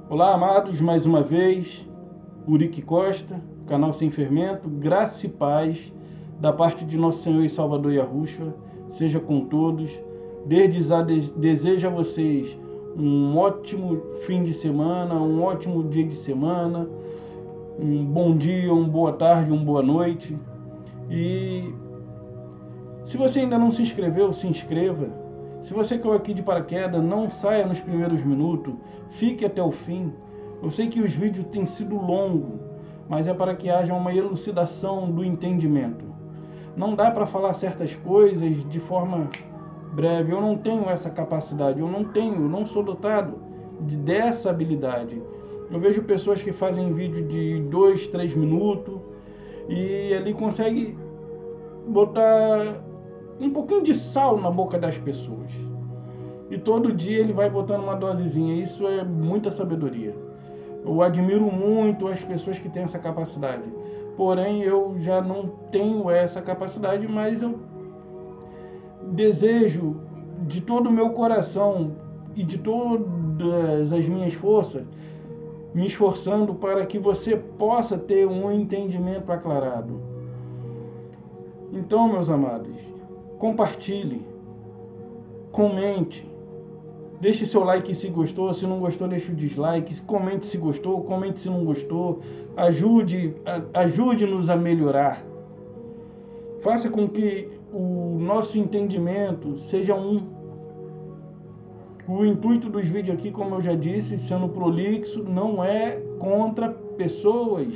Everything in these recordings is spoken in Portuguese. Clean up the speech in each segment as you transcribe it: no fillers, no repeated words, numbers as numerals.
Olá, amados, mais uma vez, Urique Costa, canal Sem Fermento, graça e paz, da parte de nosso Senhor e Salvador Yahushua, seja com todos. Desde já desejo a vocês um ótimo fim de semana, um ótimo dia de semana, um bom dia, uma boa tarde, uma boa noite. E se você ainda não se inscreveu, se inscreva. Se você caiu aqui de paraquedas, não saia nos primeiros minutos, fique até o fim. Eu sei que os vídeos têm sido longos, mas é para que haja uma elucidação do entendimento. Não dá para falar certas coisas de forma breve, eu não tenho essa capacidade, eu não sou dotado dessa habilidade. Eu vejo pessoas que fazem vídeo de 2, 3 minutos e ali consegue botar um pouquinho de sal na boca das pessoas. E todo dia ele vai botando uma dosezinha. Isso é muita sabedoria. Eu admiro muito as pessoas que têm essa capacidade. Porém, eu já não tenho essa capacidade, mas eu desejo de todo o meu coração e de todas as minhas forças, me esforçando para que você possa ter um entendimento aclarado. Então, meus amados, compartilhe, comente, deixe seu like se gostou, se não gostou deixe o dislike, comente se gostou, comente se não gostou, ajude-nos a melhorar. Faça com que o nosso entendimento seja um. O intuito dos vídeos aqui, como eu já disse, sendo prolixo, não é contra pessoas,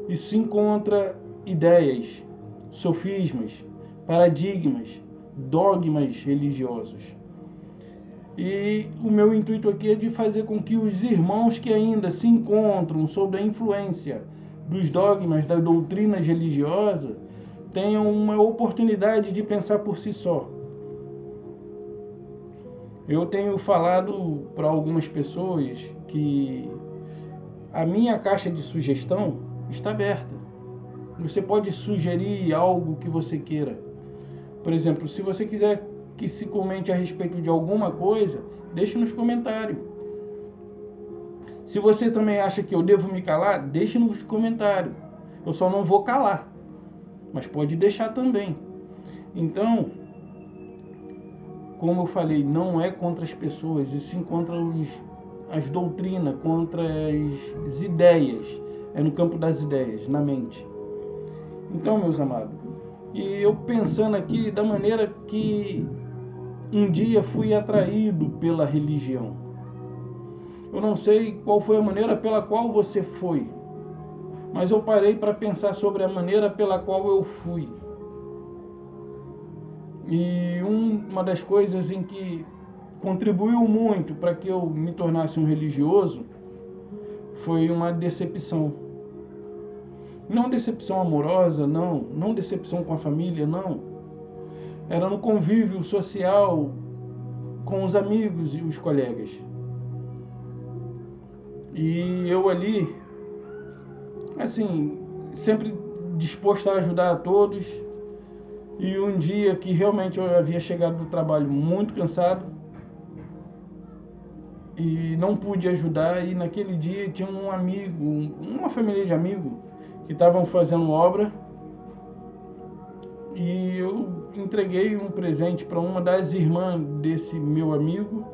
e sim contra ideias, sofismas, paradigmas, dogmas religiosos. E o meu intuito aqui é de fazer com que os irmãos que ainda se encontram sob a influência dos dogmas, das doutrinas religiosas, tenham uma oportunidade de pensar por si só. Eu tenho falado para algumas pessoas que a minha caixa de sugestão está aberta. Você pode sugerir algo que você queira. Por exemplo, se você quiser que se comente a respeito de alguma coisa, deixe nos comentários. Se você também acha que eu devo me calar, deixe nos comentários. Eu só não vou calar, mas pode deixar também. Então, como eu falei, não é contra as pessoas, e sim contra as doutrinas, contra as ideias. É no campo das ideias, na mente. Então, meus amados, e eu pensando aqui da maneira que um dia fui atraído pela religião. Eu não sei qual foi a maneira pela qual você foi, mas eu parei para pensar sobre a maneira pela qual eu fui. E uma das coisas em que contribuiu muito para que eu me tornasse um religioso foi uma decepção. Não decepção amorosa, não decepção com a família, não. Era no convívio social com os amigos e os colegas. E eu ali, assim, sempre disposto a ajudar a todos. E um dia que realmente eu havia chegado do trabalho muito cansado e não pude ajudar, e naquele dia tinha um amigo, uma família de amigos que estavam fazendo obra, e eu entreguei um presente para uma das irmãs desse meu amigo,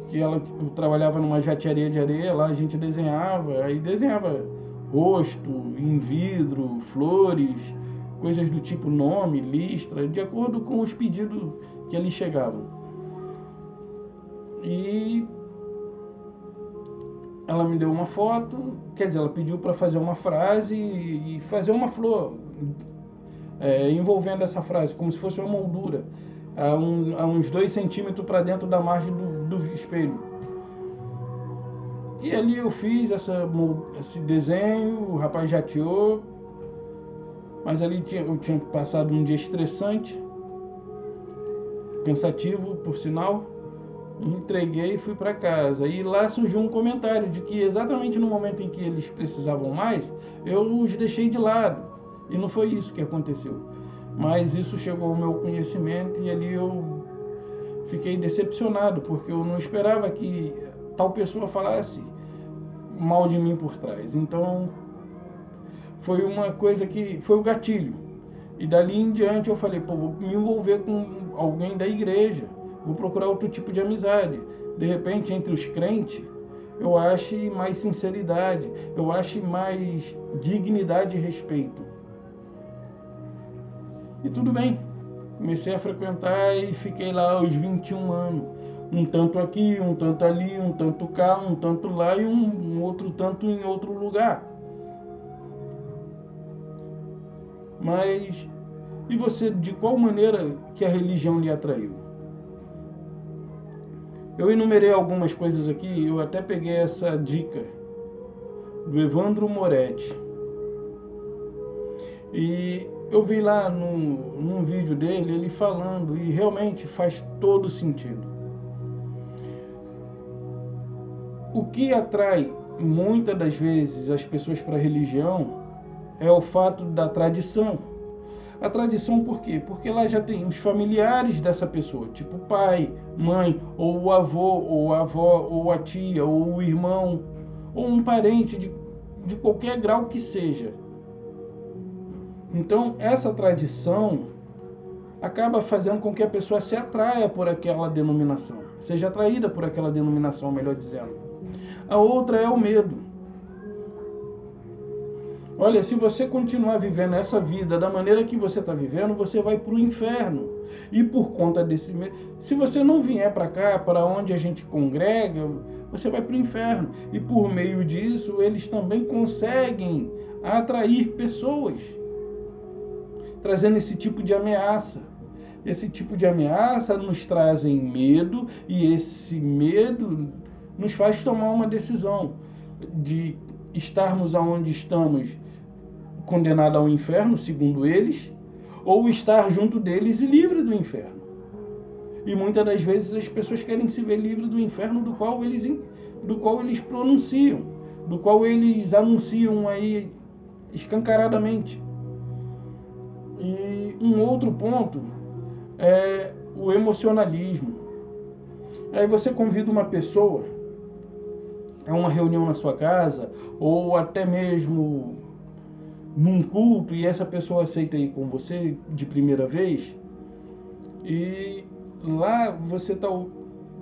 que ela trabalhava numa jatearia de areia. Lá a gente desenhava, aí desenhava rosto em vidro, flores, coisas do tipo nome, listra, de acordo com os pedidos que ali chegavam. E ela me deu uma foto, quer dizer, ela pediu para fazer uma frase e fazer uma flor, envolvendo essa frase, como se fosse uma moldura, a uns 2 centímetros para dentro da margem do espelho. E ali eu fiz esse desenho, o rapaz jateou, mas ali eu tinha passado um dia estressante, cansativo, por sinal. Entreguei e fui para casa. E lá surgiu um comentário de que exatamente no momento em que eles precisavam mais, eu os deixei de lado. E não foi isso que aconteceu. Mas isso chegou ao meu conhecimento e ali eu fiquei decepcionado, porque eu não esperava que tal pessoa falasse mal de mim por trás. Então, foi uma coisa que foi o gatilho. E dali em diante eu falei, vou me envolver com alguém da igreja, vou procurar outro tipo de amizade. De repente, entre os crentes, eu ache mais sinceridade, eu ache mais dignidade e respeito. E tudo bem, comecei a frequentar e fiquei lá aos 21 anos. Um tanto aqui, um tanto ali, um tanto cá, um tanto lá e um outro tanto em outro lugar. Mas, e você, de qual maneira que a religião lhe atraiu? Eu enumerei algumas coisas aqui, eu até peguei essa dica do Evandro Moretti. E eu vi lá num vídeo dele, ele falando, e realmente faz todo sentido. O que atrai muitas das vezes as pessoas para a religião é o fato da tradição. A tradição por quê? Porque lá já tem os familiares dessa pessoa, tipo pai, mãe, ou o avô, ou a avó, ou a tia, ou o irmão, ou um parente de qualquer grau que seja. Então, essa tradição acaba fazendo com que a pessoa se atraia por aquela denominação, seja atraída por aquela denominação, melhor dizendo. A outra é o medo. Olha, se você continuar vivendo essa vida da maneira que você está vivendo, você vai para o inferno. E por conta desse medo, se você não vier para cá, para onde a gente congrega, você vai para o inferno. E por meio disso, eles também conseguem atrair pessoas, trazendo esse tipo de ameaça. Esse tipo de ameaça nos trazem medo, e esse medo nos faz tomar uma decisão de estarmos aonde estamos, condenado ao inferno, segundo eles, ou estar junto deles e livre do inferno. E muitas das vezes as pessoas querem se ver livre do inferno do qual eles pronunciam, do qual eles anunciam aí escancaradamente. E um outro ponto é o emocionalismo. Aí você convida uma pessoa a uma reunião na sua casa, ou até mesmo num culto, e essa pessoa aceita ir com você de primeira vez, e lá você está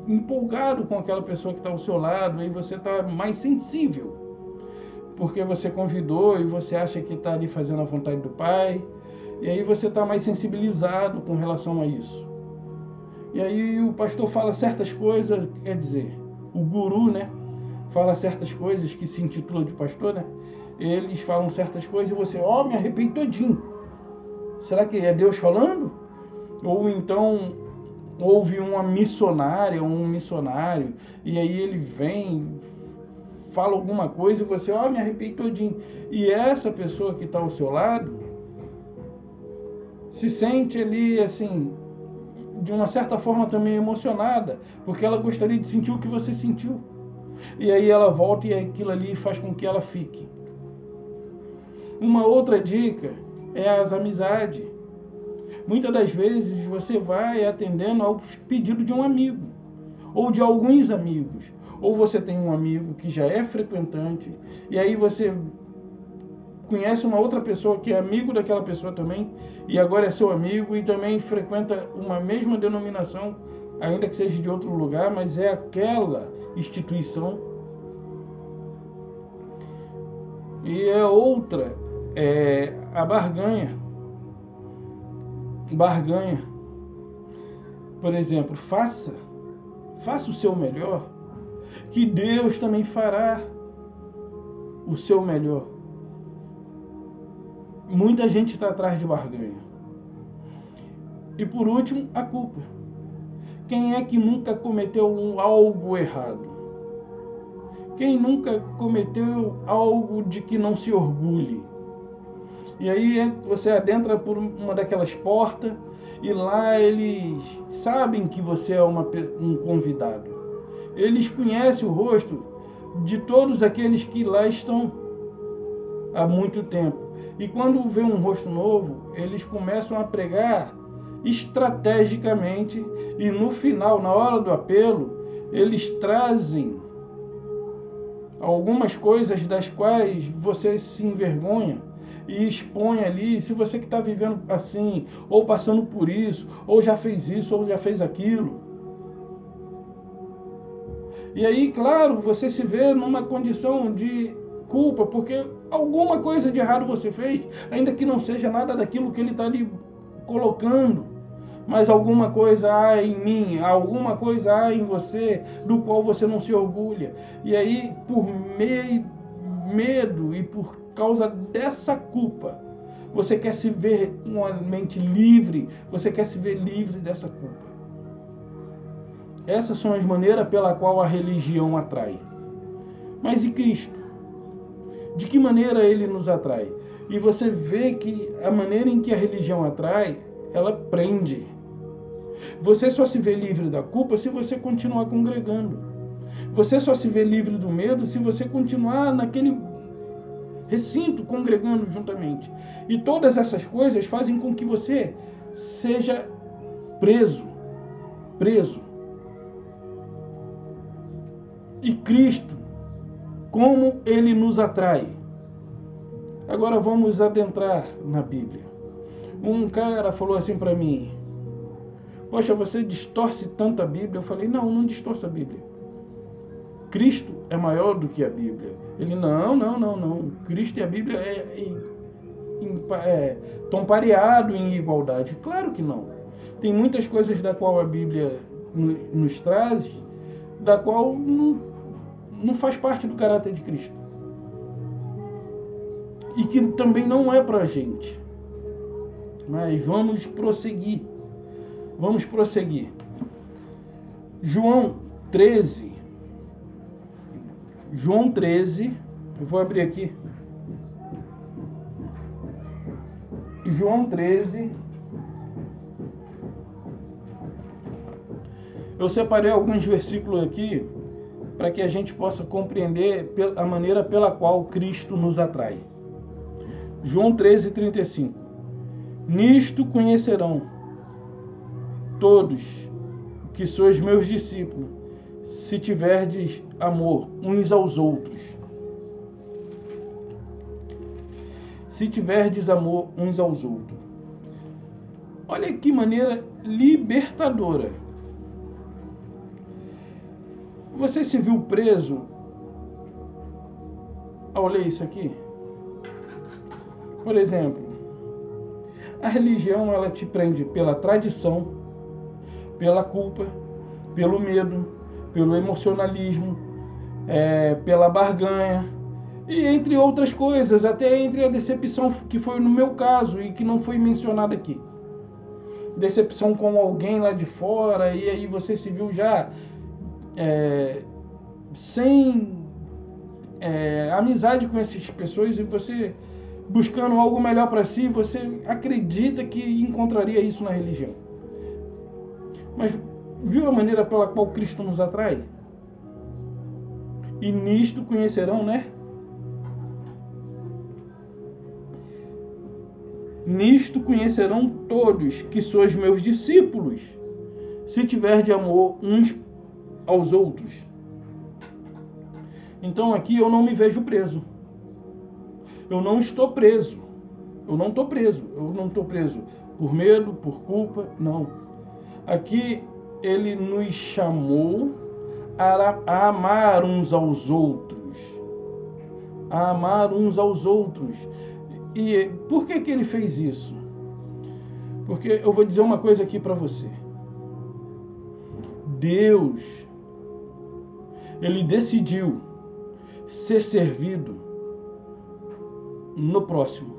empolgado com aquela pessoa que está ao seu lado, aí você está mais sensível, porque você convidou e você acha que está ali fazendo a vontade do Pai, e aí você está mais sensibilizado com relação a isso. E aí o pastor fala certas coisas, quer dizer, o guru, né, fala certas coisas, que se intitula de pastor, né? Eles falam certas coisas e você, me arrepio todinho. Será que é Deus falando? Ou então houve uma missionária, um missionário, e aí ele vem, fala alguma coisa e você, me arrepio todinho. E essa pessoa que está ao seu lado se sente ali, assim, de uma certa forma também emocionada, porque ela gostaria de sentir o que você sentiu. E aí ela volta e aquilo ali faz com que ela fique. Uma outra dica é as amizades. Muitas das vezes você vai atendendo ao pedido de um amigo, ou de alguns amigos. Ou você tem um amigo que já é frequentante, e aí você conhece uma outra pessoa que é amigo daquela pessoa também, e agora é seu amigo e também frequenta uma mesma denominação, ainda que seja de outro lugar, mas é aquela instituição. E a outra é a barganha. Por exemplo, faça o seu melhor, que Deus também fará o seu melhor. Muita gente está atrás de barganha. E por último, a culpa. Quem é que nunca cometeu algo errado? Quem nunca cometeu algo de que não se orgulhe? E aí você adentra por uma daquelas portas e lá eles sabem que você é um convidado. Eles conhecem o rosto de todos aqueles que lá estão há muito tempo. E quando vê um rosto novo, eles começam a pregar estrategicamente e no final, na hora do apelo, eles trazem algumas coisas das quais você se envergonha e expõe ali. Se você que está vivendo assim, ou passando por isso, ou já fez isso, ou já fez aquilo. E aí, claro, você se vê numa condição de culpa, porque alguma coisa de errado você fez, ainda que não seja nada daquilo que ele está ali colocando. Mas alguma coisa há em mim, alguma coisa há em você, do qual você não se orgulha. E aí, por medo e por causa dessa culpa, você quer se ver com a mente livre, você quer se ver livre dessa culpa. Essas são as maneiras pela qual a religião atrai. Mas e Cristo? De que maneira ele nos atrai? E você vê que a maneira em que a religião atrai, ela prende. Você só se vê livre da culpa se você continuar congregando. Você só se vê livre do medo se você continuar naquele recinto congregando juntamente. E todas essas coisas fazem com que você seja preso. E Cristo, como ele nos atrai? Agora vamos adentrar na Bíblia. Um cara falou assim para mim: poxa, você distorce tanto a Bíblia. Eu falei: não distorce a Bíblia. Cristo é maior do que a Bíblia. Ele: não. Cristo e a Bíblia estão pareados em igualdade. Claro que não. Tem muitas coisas da qual a Bíblia nos traz, da qual não faz parte do caráter de Cristo. E que também não é para a gente. Mas vamos prosseguir. João 13, eu vou abrir aqui. João 13, eu separei alguns versículos aqui para que a gente possa compreender a maneira pela qual Cristo nos atrai. João 13:35. Nisto conhecerão todos que sois meus discípulos, se tiverdes amor uns aos outros. Se tiverdes amor uns aos outros. Olha que maneira libertadora. Você se viu preso ao ler isso aqui? Por exemplo, a religião, ela te prende pela tradição, pela culpa, pelo medo, pelo emocionalismo, pela barganha, e entre outras coisas, até entre a decepção, que foi no meu caso e que não foi mencionado aqui. Decepção com alguém lá de fora, e aí você se viu já sem amizade com essas pessoas, e você buscando algo melhor para si, você acredita que encontraria isso na religião. Mas viu a maneira pela qual Cristo nos atrai? E nisto conhecerão, Nisto conhecerão todos que sois meus discípulos, se tiver de amor uns aos outros. Então aqui eu não me vejo preso. Eu não estou preso. Eu não estou preso por medo, por culpa, não. Aqui ele nos chamou a amar uns aos outros. A amar uns aos outros. E por que ele fez isso? Porque eu vou dizer uma coisa aqui para você. Deus, ele decidiu ser servido no próximo.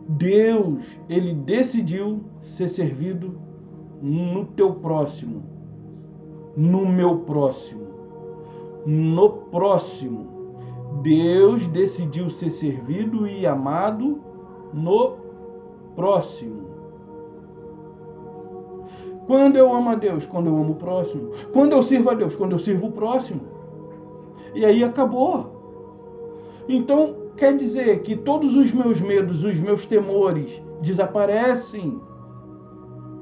Deus, ele decidiu ser servido no teu próximo, no meu próximo, no próximo. Deus decidiu ser servido e amado no próximo. Quando eu amo a Deus? Quando eu amo o próximo. Quando eu sirvo a Deus? Quando eu sirvo o próximo. E aí acabou. Então, quer dizer que todos os meus medos, os meus temores desaparecem.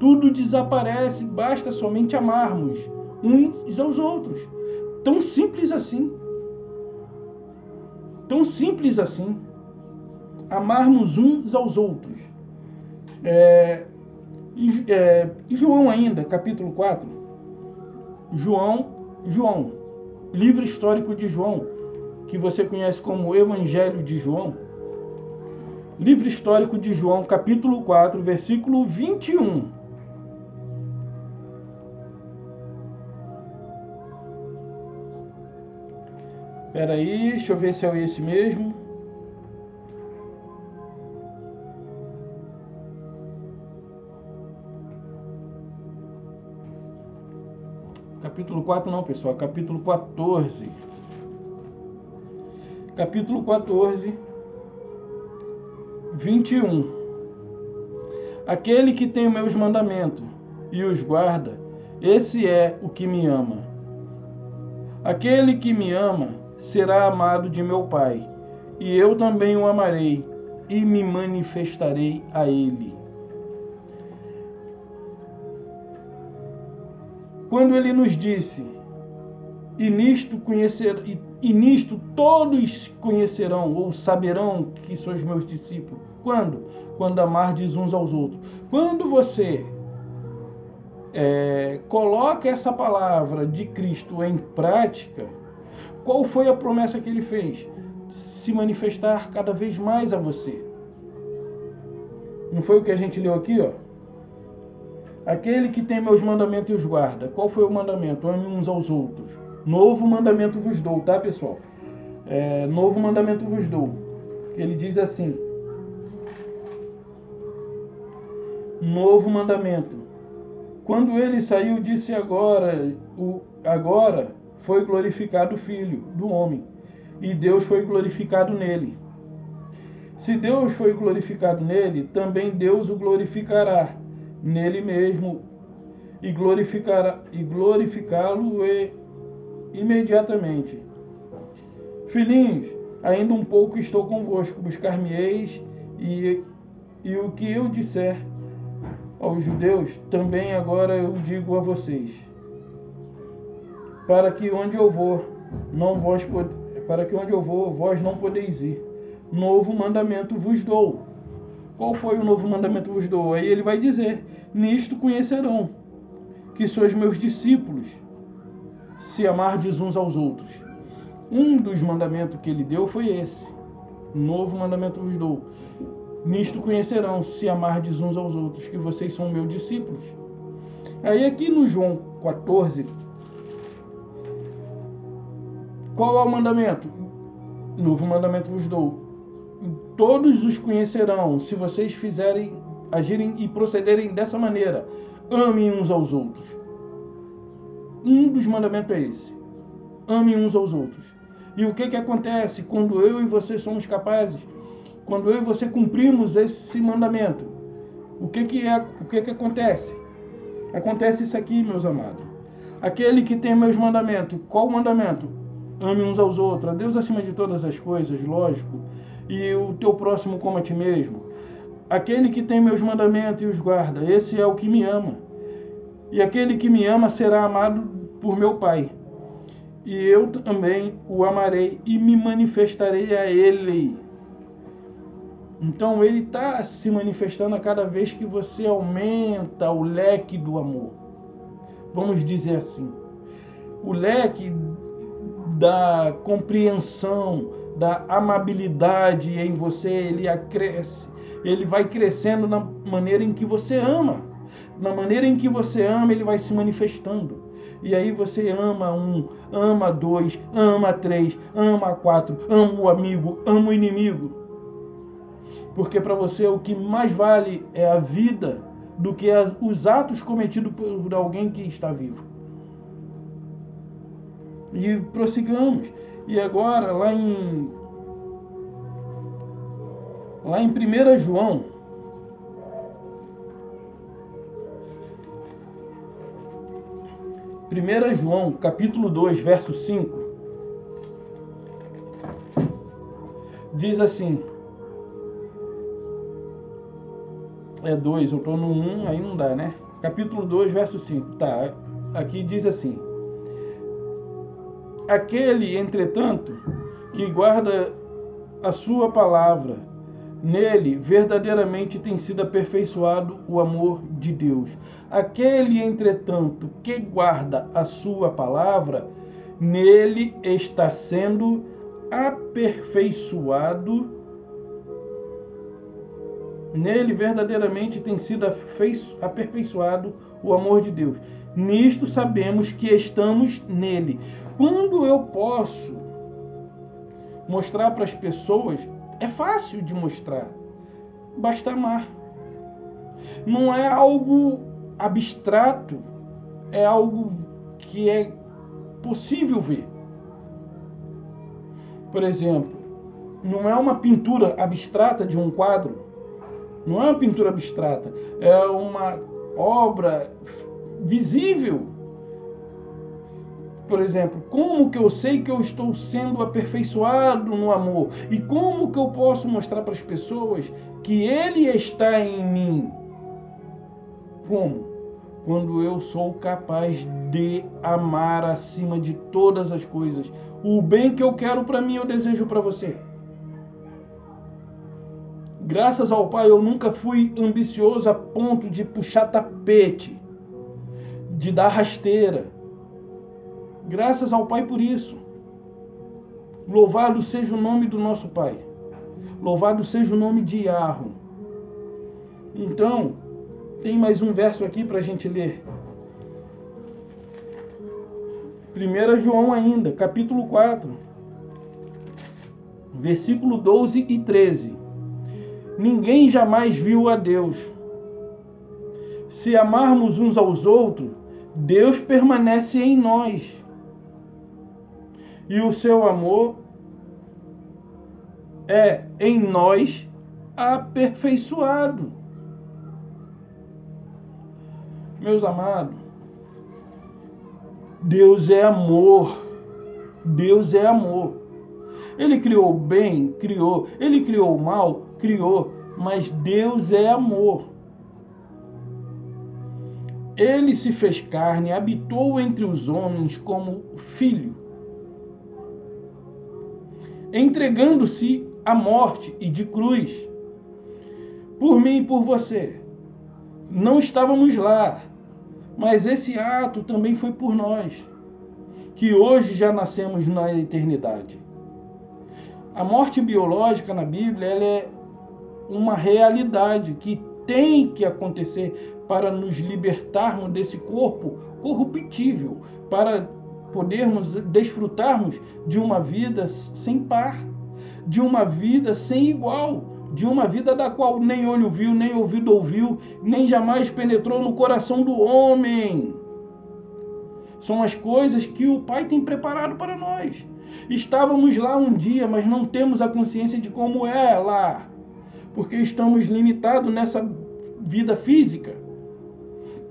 Tudo desaparece, basta somente amarmos uns aos outros. Tão simples assim. Tão simples assim. Amarmos uns aos outros. E João ainda, capítulo 4. João, livro histórico de João, que você conhece como Evangelho de João. Livro histórico de João, capítulo 4, versículo 21. Espera aí, deixa eu ver se é esse mesmo. Capítulo 4 não, pessoal, capítulo 14. Capítulo 14, 21. Aquele que tem os meus mandamentos e os guarda, esse é o que me ama. Aquele que me ama será amado de meu Pai, e eu também o amarei e me manifestarei a ele. Quando ele nos disse, e nisto todos conhecerão ou saberão que sois meus discípulos. Quando? Quando amardes uns aos outros. Quando você coloca essa palavra de Cristo em prática, qual foi a promessa que ele fez? Se manifestar cada vez mais a você. Não foi o que a gente leu aqui, ó? Aquele que tem meus mandamentos e os guarda. Qual foi o mandamento? Ame uns aos outros. Novo mandamento vos dou, tá, pessoal? Novo mandamento vos dou. Ele diz assim: novo mandamento. Quando ele saiu, disse agora foi glorificado o Filho do homem, e Deus foi glorificado nele. Se Deus foi glorificado nele, também Deus o glorificará nele mesmo e glorificá-lo imediatamente. Filhinhos, ainda um pouco estou convosco, buscar-me-eis, e o que eu disser aos judeus, também agora eu digo a vocês, para que onde eu vou, vós não podeis ir. Novo mandamento vos dou. Qual foi o novo mandamento vos dou? Aí ele vai dizer: nisto conhecerão que sois meus discípulos, se amardes uns aos outros. Um dos mandamentos que ele deu foi esse: novo mandamento vos dou. Nisto conhecerão, se amardes uns aos outros, que vocês são meus discípulos. Aí aqui no João 14, qual é o mandamento? Novo mandamento vos dou. Todos os conhecerão, se vocês agirem e procederem dessa maneira. Amem uns aos outros. Um dos mandamentos é esse: amem uns aos outros. E o que acontece quando eu e você somos capazes? Quando eu e você cumprimos esse mandamento, o que acontece? Acontece isso aqui, meus amados. Aquele que tem meus mandamentos. Qual o mandamento? Ame uns aos outros. A Deus acima de todas as coisas, lógico. E o teu próximo como a ti mesmo. Aquele que tem meus mandamentos e os guarda, esse é o que me ama. E aquele que me ama será amado por meu Pai. E eu também o amarei e me manifestarei a ele. Então ele está se manifestando a cada vez que você aumenta o leque do amor. Vamos dizer assim. O leque da compreensão, da amabilidade em você, ele acresce. Ele vai crescendo na maneira em que você ama. Na maneira em que você ama, ele vai se manifestando. E aí você ama um, ama dois, ama três, ama quatro, ama o amigo, ama o inimigo. Porque para você o que mais vale é a vida do que os atos cometidos por alguém que está vivo. E prossigamos. E agora, lá em 1 João, capítulo 2, verso 5, diz assim, 2, eu estou no 1, aí não dá, né? Capítulo 2, verso 5, tá, aqui diz assim: Aquele, entretanto, que guarda a sua palavra, nele verdadeiramente tem sido aperfeiçoado o amor de Deus. Aquele, entretanto, que guarda a sua palavra, nele está sendo aperfeiçoado. Nele verdadeiramente tem sido aperfeiçoado o amor de Deus. Nisto sabemos que estamos nele. Quando eu posso mostrar para as pessoas, é fácil de mostrar. Basta amar. Não é algo abstrato, é algo que é possível ver. Por exemplo, não é uma pintura abstrata de um quadro. Não é uma pintura abstrata, é uma obra visível. Por exemplo, como que eu sei que eu estou sendo aperfeiçoado no amor? E como que eu posso mostrar para as pessoas que Ele está em mim? Como? Quando eu sou capaz de amar acima de todas as coisas. O bem que eu quero para mim, eu desejo para você. Graças ao Pai, eu nunca fui ambicioso a ponto de puxar tapete, de dar rasteira. Graças ao Pai por isso. Louvado seja o nome do nosso Pai. Louvado seja o nome de Yahweh. Então, tem mais um verso aqui para a gente ler. 1 João ainda, capítulo 4, versículo 12 e 13. Ninguém jamais viu a Deus. Se amarmos uns aos outros, Deus permanece em nós. E o seu amor é em nós aperfeiçoado. Meus amados, Deus é amor. Deus é amor. Ele criou o bem, criou. Ele criou o mal, criou. Mas Deus é amor. Ele se fez carne, habitou entre os homens como filho, entregando-se à morte e de cruz, por mim e por você. Não estávamos lá, mas esse ato também foi por nós, que hoje já nascemos na eternidade. A morte biológica na Bíblia, ela é uma realidade que tem que acontecer para nos libertarmos desse corpo corruptível, para podermos desfrutarmos de uma vida sem par, de uma vida sem igual, de uma vida da qual nem olho viu, nem ouvido ouviu, nem jamais penetrou no coração do homem. São as coisas que o Pai tem preparado para nós. Estávamos lá um dia, mas não temos a consciência de como é lá, porque estamos limitados nessa vida física.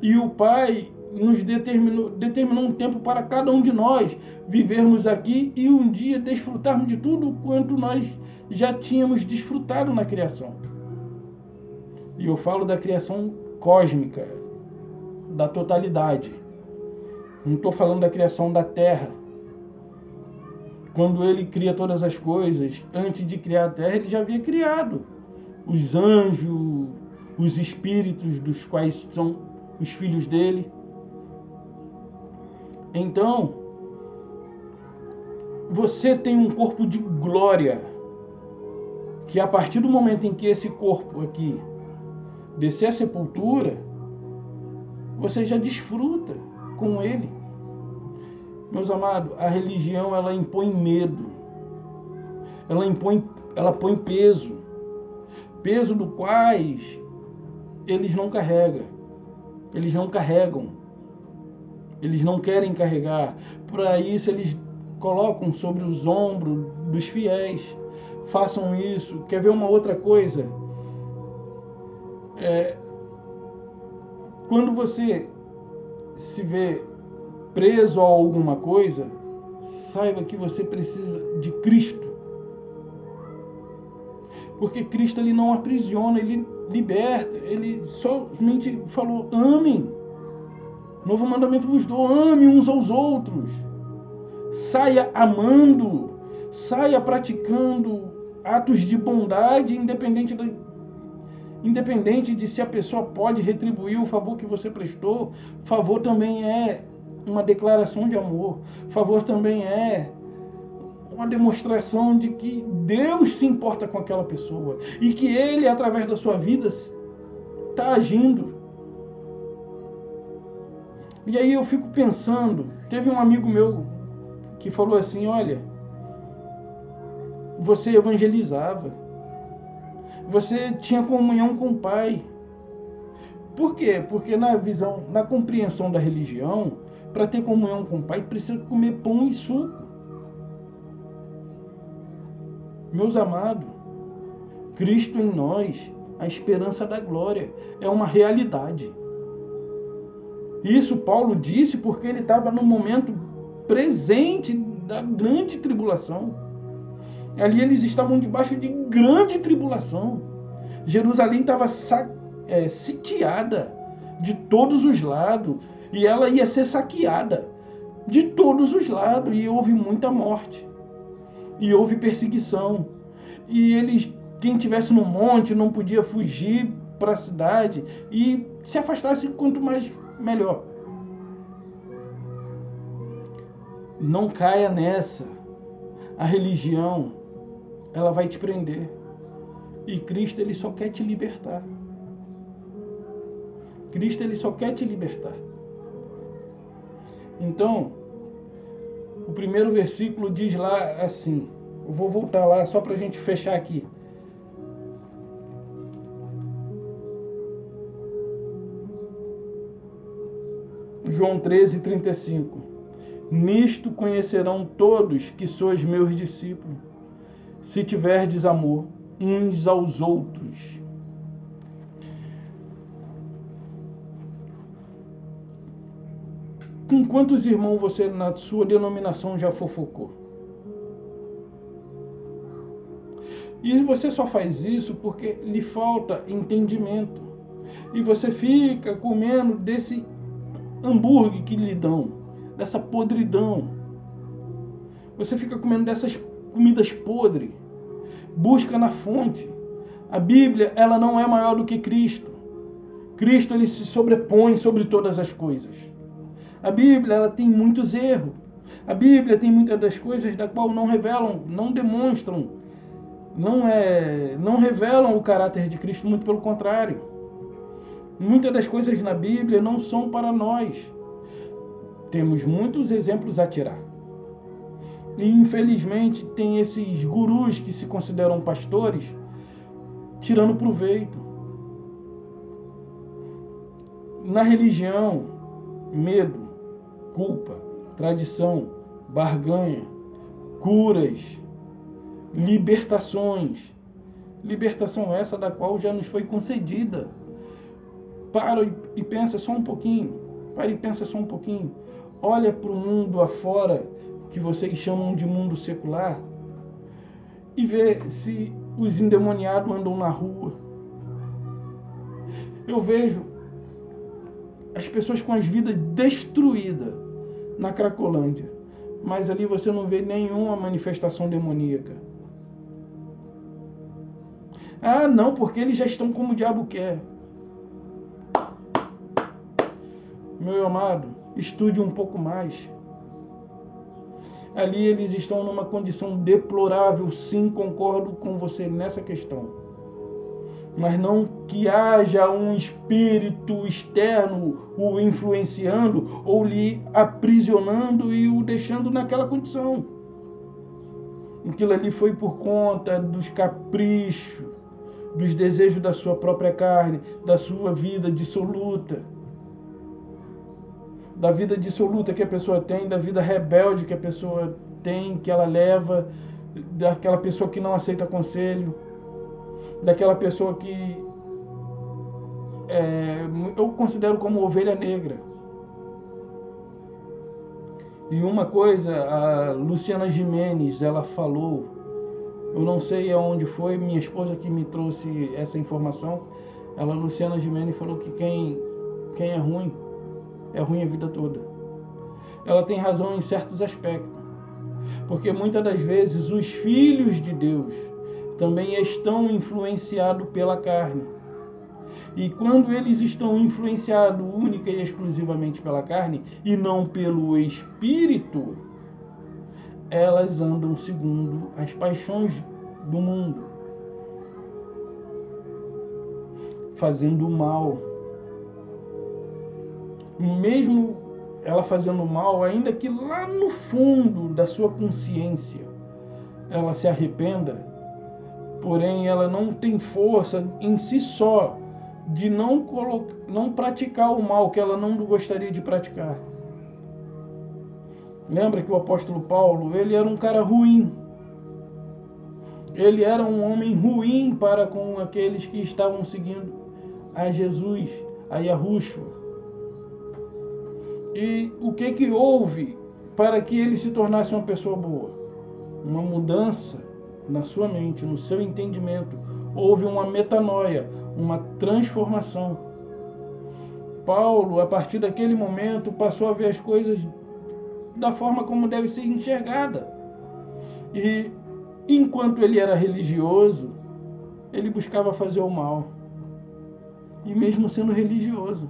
E o Pai nos determinou um tempo para cada um de nós vivermos aqui e um dia desfrutarmos de tudo quanto nós já tínhamos desfrutado na criação. E eu falo da criação cósmica, da totalidade. Não estou falando da criação da Terra. Quando Ele cria todas as coisas, antes de criar a Terra, Ele já havia criado os anjos, os espíritos dos quais são os filhos dele. Então, você tem um corpo de glória, que a partir do momento em que esse corpo aqui descer a sepultura, você já desfruta com ele. Meus amados, a religião, ela impõe medo, ela põe peso do quais eles não carregam, eles não querem carregar. Para isso eles colocam sobre os ombros dos fiéis. Façam isso. Quer ver uma outra coisa? Quando você se vê preso a alguma coisa, saiba que você precisa de Cristo. Porque Cristo, ele não aprisiona, ele liberta. Ele somente falou: amem. Novo mandamento vos dou, ame uns aos outros. saia amando, saia praticando atos de bondade, independente de se a pessoa pode retribuir o favor que você prestou. Favor também é uma declaração de amor. Favor também é uma demonstração de que Deus se importa com aquela pessoa e que Ele, através da sua vida, está agindo. E aí eu fico pensando, teve um amigo meu que falou assim, olha, você evangelizava, você tinha comunhão com o Pai. Por quê? Porque na compreensão da religião, para ter comunhão com o Pai, precisa comer pão e suco. Meus amados, Cristo em nós, a esperança da glória, é uma realidade. Isso Paulo disse porque ele estava no momento presente da grande tribulação. Ali eles estavam debaixo de grande tribulação. Jerusalém estava sitiada de todos os lados e ela ia ser saqueada de todos os lados, e houve muita morte e houve perseguição, e quem estivesse no monte não podia fugir para a cidade, e se afastasse quanto mais melhor. Não caia nessa. A religião, ela vai te prender, e Cristo, ele só quer te libertar. Cristo, ele só quer te libertar. Então, o primeiro versículo diz lá assim, eu vou voltar lá só para a gente fechar aqui. João 13:35. Nisto conhecerão todos que sois meus discípulos, se tiverdes amor uns aos outros. Com quantos irmãos você na sua denominação já fofocou? E você só faz isso porque lhe falta entendimento. E você fica comendo desse hambúrguer que lhe dão, dessa podridão. Você fica comendo dessas comidas podres. Busca na fonte. A Bíblia, ela não é maior do que Cristo. Cristo, ele se sobrepõe sobre todas as coisas. A Bíblia, ela tem muitos erros. A Bíblia tem muitas das coisas da qual não revelam, não demonstram, não revelam o caráter de Cristo, muito pelo contrário. Muitas das coisas na Bíblia não são para nós. Temos muitos exemplos a tirar. E infelizmente tem esses gurus que se consideram pastores tirando proveito. Na religião, medo, culpa, tradição, barganha, curas, libertações. Libertação essa da qual já nos foi concedida. Para e pensa só um pouquinho. Para e pensa só um pouquinho. Olha para o mundo afora, que vocês chamam de mundo secular, e vê se os endemoniados andam na rua. Eu vejo as pessoas com as vidas destruídas na Cracolândia, mas ali você não vê nenhuma manifestação demoníaca. Ah, não, porque eles já estão como o diabo quer. Meu amado, estude um pouco mais. Ali eles estão numa condição deplorável, sim, concordo com você nessa questão. Mas não que haja um espírito externo o influenciando ou lhe aprisionando e o deixando naquela condição. Aquilo ali foi por conta dos caprichos, dos desejos da sua própria carne, da sua vida dissoluta. Da vida dissoluta que a pessoa tem, da vida rebelde que a pessoa tem, que ela leva, daquela pessoa que não aceita conselho, daquela pessoa que eu considero como ovelha negra. E uma coisa, a Luciana Gimenez, ela falou, eu não sei aonde foi, minha esposa que me trouxe essa informação, Luciana Gimenez falou que quem é ruim a vida toda. Ela tem razão em certos aspectos, Porque muitas das vezes os filhos de Deus também estão influenciados pela carne. E quando eles estão influenciados única e exclusivamente pela carne e não pelo Espírito, elas andam segundo as paixões do mundo, fazendo o mal. Mesmo ela fazendo mal, ainda que lá no fundo da sua consciência ela se arrependa, porém ela não tem força em si só de não praticar o mal que ela não gostaria de praticar. Lembra que o apóstolo Paulo, ele era um cara ruim. Ele era um homem ruim para com aqueles que estavam seguindo a Jesus, a Yahushua. E o que houve para que ele se tornasse uma pessoa boa? Uma mudança na sua mente, no seu entendimento. Houve uma metanoia, uma transformação. Paulo, a partir daquele momento, passou a ver as coisas da forma como deve ser enxergada. E enquanto ele era religioso, ele buscava fazer o mal. E mesmo sendo religioso,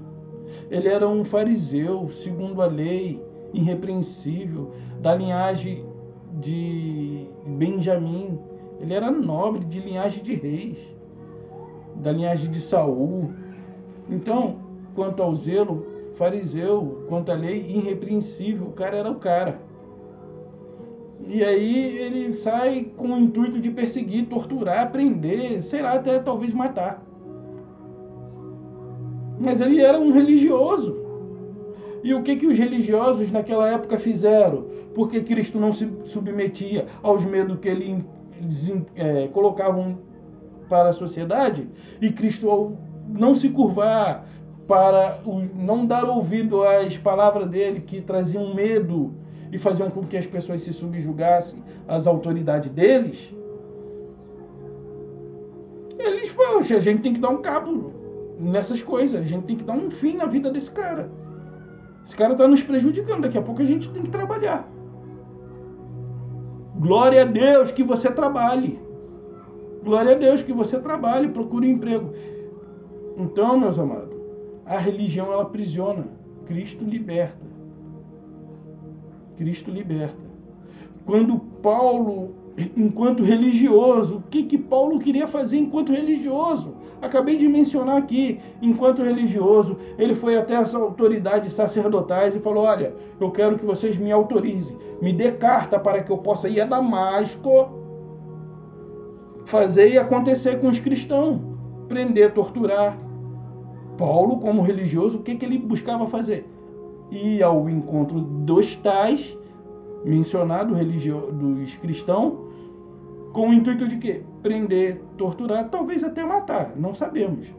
ele era um fariseu, segundo a lei, irrepreensível, da linhagem de Benjamim. Ele era nobre, de linhagem de reis, da linhagem de Saul. Então, quanto ao zelo, fariseu, quanto à lei, irrepreensível, o cara era o cara. E aí ele sai com o intuito de perseguir, torturar, prender, sei lá, até talvez matar. Mas ele era um religioso. E o que os religiosos naquela época fizeram? Porque Cristo não se submetia aos medos que eles colocavam para a sociedade, e Cristo, ao não se curvar para não dar ouvido às palavras dele, que traziam medo e faziam com que as pessoas se subjugassem às autoridades deles, eles falam, a gente tem que dar um cabo nessas coisas, a gente tem que dar um fim na vida desse cara. Esse cara está nos prejudicando, daqui a pouco a gente tem que trabalhar. Glória a Deus que você trabalhe. Glória a Deus que você trabalhe, procure um emprego. Então, meus amados, a religião ela aprisiona, Cristo liberta. Cristo liberta. Quando Paulo, enquanto religioso, o que Paulo queria fazer enquanto religioso? Acabei de mencionar aqui, enquanto religioso, ele foi até as autoridades sacerdotais e falou, olha, eu quero que vocês me autorizem, me dê carta para que eu possa ir a Damasco, fazer e acontecer com os cristãos, prender, torturar. Paulo, como religioso, o que ele buscava fazer? Ir ao encontro dos tais, mencionado dos cristãos, com o intuito de quê? Prender, torturar, talvez até matar, não sabemos.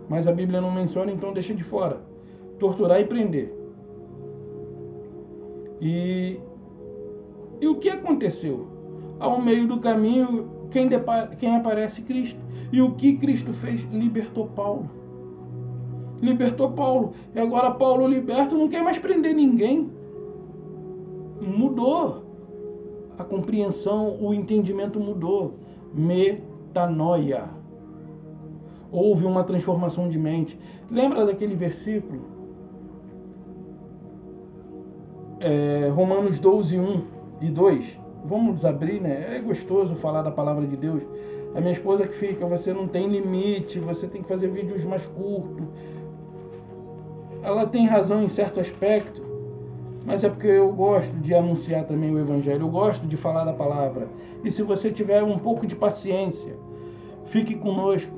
Mas a Bíblia não menciona, então deixa de fora. Torturar e prender. E o que aconteceu? Ao meio do caminho, quem aparece? Cristo. E o que Cristo fez? Libertou Paulo. Libertou Paulo. E agora Paulo liberto não quer mais prender ninguém. Mudou. A compreensão, o entendimento mudou. Metanoia. Houve uma transformação de mente. Lembra daquele versículo? Romanos 12, 1 e 2. Vamos abrir, né? É gostoso falar da palavra de Deus. A minha esposa que fica, você não tem limite, você tem que fazer vídeos mais curtos. Ela tem razão em certo aspecto, mas é porque eu gosto de anunciar também o Evangelho, eu gosto de falar da palavra. E se você tiver um pouco de paciência, fique conosco,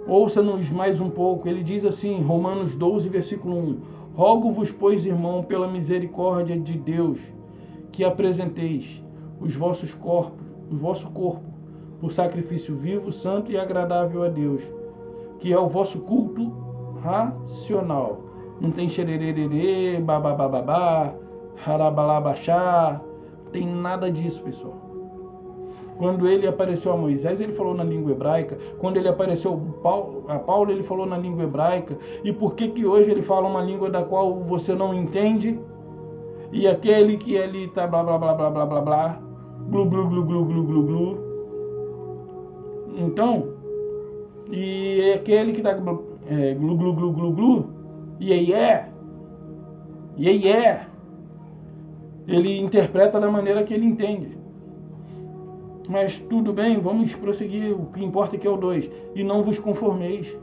ouça-nos mais um pouco. Ele diz assim, Romanos 12, versículo 1, rogo-vos, pois, irmão, pela misericórdia de Deus, que apresenteis o vosso corpo, por sacrifício vivo, santo e agradável a Deus, que é o vosso culto racional. Não tem xerererê, babababá, harabalabachá, tem nada disso, pessoal. Quando ele apareceu a Moisés, ele falou na língua hebraica. Quando ele apareceu a Paulo, ele falou na língua hebraica. E por que hoje ele fala uma língua da qual você não entende? E aquele que ali tá blá blá blá blá blá blá blá, glu glu glu glu glu glu glu. Então, e aquele que tá glu glu glu glu glu, yeah, ele interpreta da maneira que ele entende. Mas tudo bem, vamos prosseguir, o que importa é que é o 2. E não vos conformeis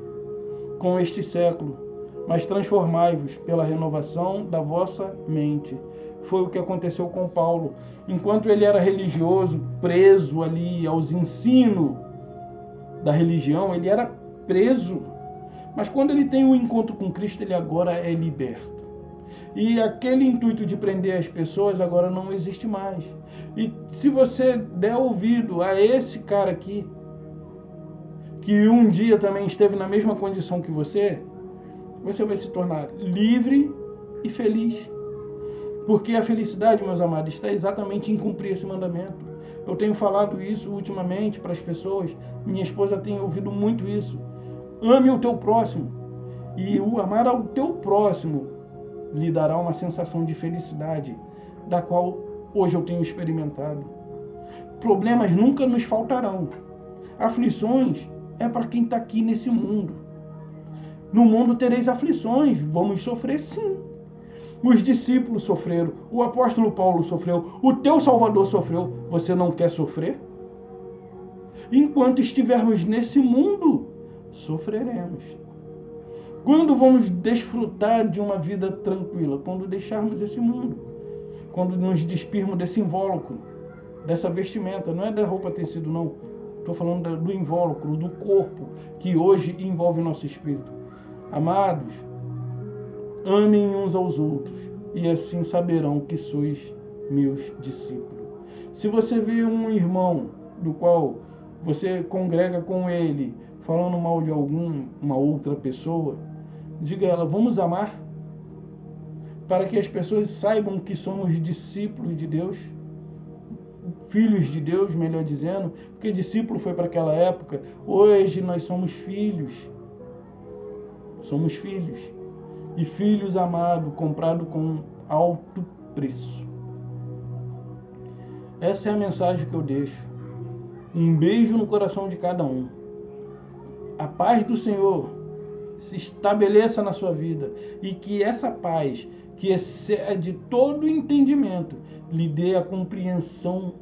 com este século, mas transformai-vos pela renovação da vossa mente. Foi o que aconteceu com Paulo. Enquanto ele era religioso, preso ali aos ensinos da religião, ele era preso. Mas quando ele tem um encontro com Cristo, ele agora é liberto. E aquele intuito de prender as pessoas agora não existe mais. E se você der ouvido a esse cara aqui, que um dia também esteve na mesma condição que você vai se tornar livre e feliz. Porque a felicidade, meus amados, está exatamente em cumprir esse mandamento. Eu tenho falado isso ultimamente para as pessoas, minha esposa tem ouvido muito isso. Ame o teu próximo. E o amar ao teu próximo lhe dará uma sensação de felicidade, da qual hoje eu tenho experimentado. Problemas nunca nos faltarão. Aflições é para quem está aqui nesse mundo. No mundo tereis aflições, vamos sofrer sim. Os discípulos sofreram, o apóstolo Paulo sofreu, o teu Salvador sofreu. Você não quer sofrer? Enquanto estivermos nesse mundo, sofreremos. Quando vamos desfrutar de uma vida tranquila? Quando deixarmos esse mundo. Quando nos despirmos desse invólucro, dessa vestimenta. Não é da roupa tecido, não. Estou falando do invólucro, do corpo, que hoje envolve nosso espírito. Amados, amem uns aos outros, e assim saberão que sois meus discípulos. Se você vê um irmão do qual você congrega com ele, falando mal de uma outra pessoa, diga a ela, vamos amar, para que as pessoas saibam que somos discípulos de Deus, filhos de Deus, melhor dizendo, porque discípulo foi para aquela época, hoje nós somos filhos. Somos filhos. E filhos amados, comprados com alto preço. Essa é a mensagem que eu deixo. Um beijo no coração de cada um. A paz do Senhor se estabeleça na sua vida. E que essa paz, que excede todo entendimento, lhe dê a compreensão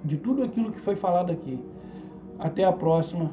de tudo aquilo que foi falado aqui. Até a próxima.